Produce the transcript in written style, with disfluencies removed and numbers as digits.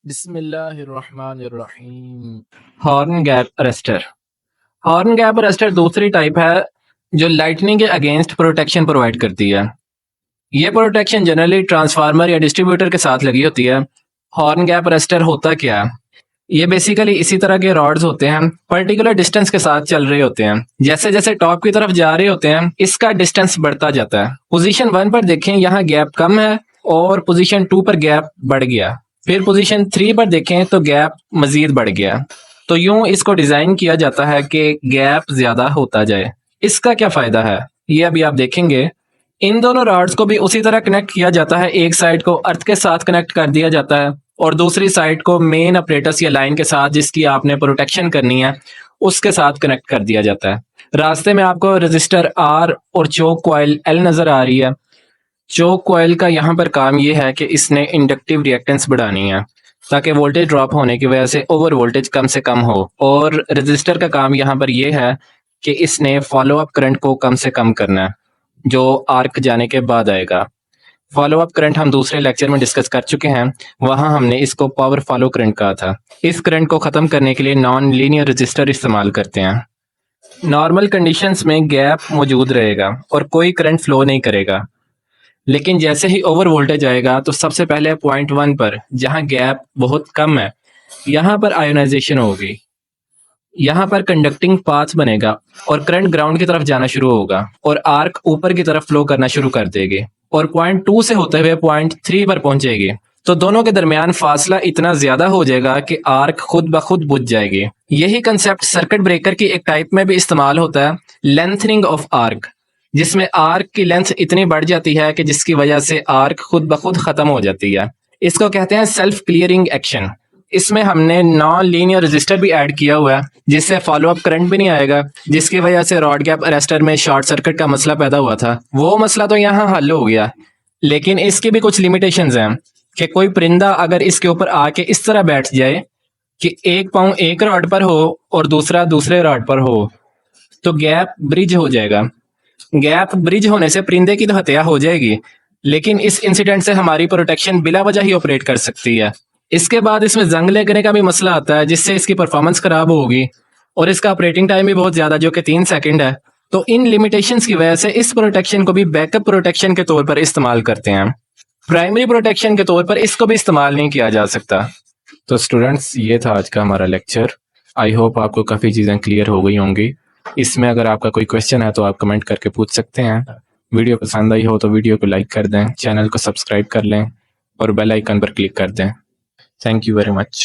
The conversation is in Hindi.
बिस्मिल्लाहिर्रहमानिर्रहीम। Horn gap arrester. Horn gap arrester दूसरी टाइप है जो लाइटनिंग के अगेंस्ट प्रोटेक्शन प्रोवाइड करती है। ये प्रोटेक्शन जनरली ट्रांसफार्मर या डिस्ट्रीब्यूटर के साथ लगी होती है। हॉर्न गैप अरेस्टर होता क्या है? ये बेसिकली इसी तरह के रॉड्स होते हैं, पर्टिकुलर डिस्टेंस के साथ चल रहे होते हैं। जैसे जैसे टॉप की तरफ जा रहे होते हैं इसका डिस्टेंस बढ़ता जाता है। पोजीशन 1 पर देखें, यहाँ गैप कम है और पोजीशन 2 पर गैप बढ़ गया। फिर पोजीशन 3 पर देखें तो गैप मजीद बढ़ गया। तो यूं इसको डिजाइन किया जाता है कि गैप ज्यादा होता जाए। इसका क्या फायदा है ये अभी आप देखेंगे। इन दोनों रॉड्स को भी उसी तरह कनेक्ट किया जाता है। एक साइड को अर्थ के साथ कनेक्ट कर दिया जाता है और दूसरी साइड को मेन अपरेटस या लाइन के साथ जिसकी आपने प्रोटेक्शन करनी है उसके साथ कनेक्ट कर दिया जाता है। रास्ते में आपको रजिस्टर आर और चोक कॉइल एल नजर आ रही है। चोक कॉइल का यहाँ पर काम ये है कि इसने इंडक्टिव रिएक्टेंस बढ़ानी है ताकि वोल्टेज ड्रॉप होने की वजह से ओवर वोल्टेज कम से कम हो, और रजिस्टर का काम यहाँ पर यह है कि इसने फॉलो अप करंट को कम से कम करना है जो आर्क जाने के बाद आएगा। फॉलो अप करंट हम दूसरे लेक्चर में डिस्कस कर चुके हैं, वहां हमने इसको पावर फॉलो करंट कहा था। इस करंट को खत्म करने के लिए नॉन लीनियर रजिस्टर इस्तेमाल करते हैं। नॉर्मल कंडीशंस में गैप मौजूद रहेगा और कोई करंट फ्लो नहीं करेगा, लेकिन जैसे ही ओवर वोल्टेज आएगा तो सबसे पहले पॉइंट 1 पर जहां गैप बहुत कम है यहाँ पर आयोनाइजेशन होगी, यहाँ पर कंडक्टिंग पाथ बनेगा और करंट ग्राउंड की तरफ जाना शुरू होगा और आर्क ऊपर की तरफ फ्लो करना शुरू कर देगी और पॉइंट 2 से होते हुए पॉइंट 3 पर पहुंचेगी। तो दोनों के दरमियान फासला इतना ज्यादा हो जाएगा कि आर्क खुद ब खुद बुझ जाएगी। यही कंसेप्ट सर्किट ब्रेकर की एक टाइप में भी इस्तेमाल होता है, लेंथनिंग ऑफ आर्क, जिसमें आर्क की लेंथ इतनी बढ़ जाती है कि जिसकी वजह से आर्क खुद ब खुद खत्म हो जाती है। इसको कहते हैं सेल्फ क्लियरिंग एक्शन। इसमें हमने नॉन लीनियर रजिस्टर भी ऐड किया हुआ है जिससे फॉलो अप करंट भी नहीं आएगा, जिसकी वजह से रॉड गैप अरेस्टर में शॉर्ट सर्किट का मसला पैदा हुआ था। वो मसला तो यहाँ हल हो गया, लेकिन इसकी भी कुछ लिमिटेशंस हैं कि कोई परिंदा अगर इसके ऊपर आके इस तरह बैठ जाए कि एक पाँव एक रॉड पर हो और दूसरा दूसरे रॉड पर हो तो गैप ब्रिज हो जाएगा। गैप ब्रिज होने से परिंदे की तो हत्या हो जाएगी, लेकिन इस इंसिडेंट से हमारी प्रोटेक्शन बिला वजह ही ऑपरेट कर सकती है। इसके बाद इसमें जंग लगने का भी मसला आता है जिससे इसकी परफॉर्मेंस खराब होगी और इसका ऑपरेटिंग टाइम भी बहुत ज्यादा जो कि 3 सेकंड है। तो इन लिमिटेशंस की वजह से इस प्रोटेक्शन को भी बैकअप प्रोटेक्शन के तौर पर इस्तेमाल करते हैं। प्राइमरी प्रोटेक्शन के तौर पर इसको भी इस्तेमाल नहीं किया जा सकता। तो स्टूडेंट्स, ये था आज का हमारा लेक्चर। आई होप आपको काफ़ी चीज़ें क्लियर हो गई होंगी। इसमें अगर आपका कोई क्वेश्चन है तो आप कमेंट करके पूछ सकते हैं। वीडियो पसंद आई हो तो वीडियो को लाइक कर दें, चैनल को सब्सक्राइब कर लें और बेल आइकन पर क्लिक कर दें। Thank you very much.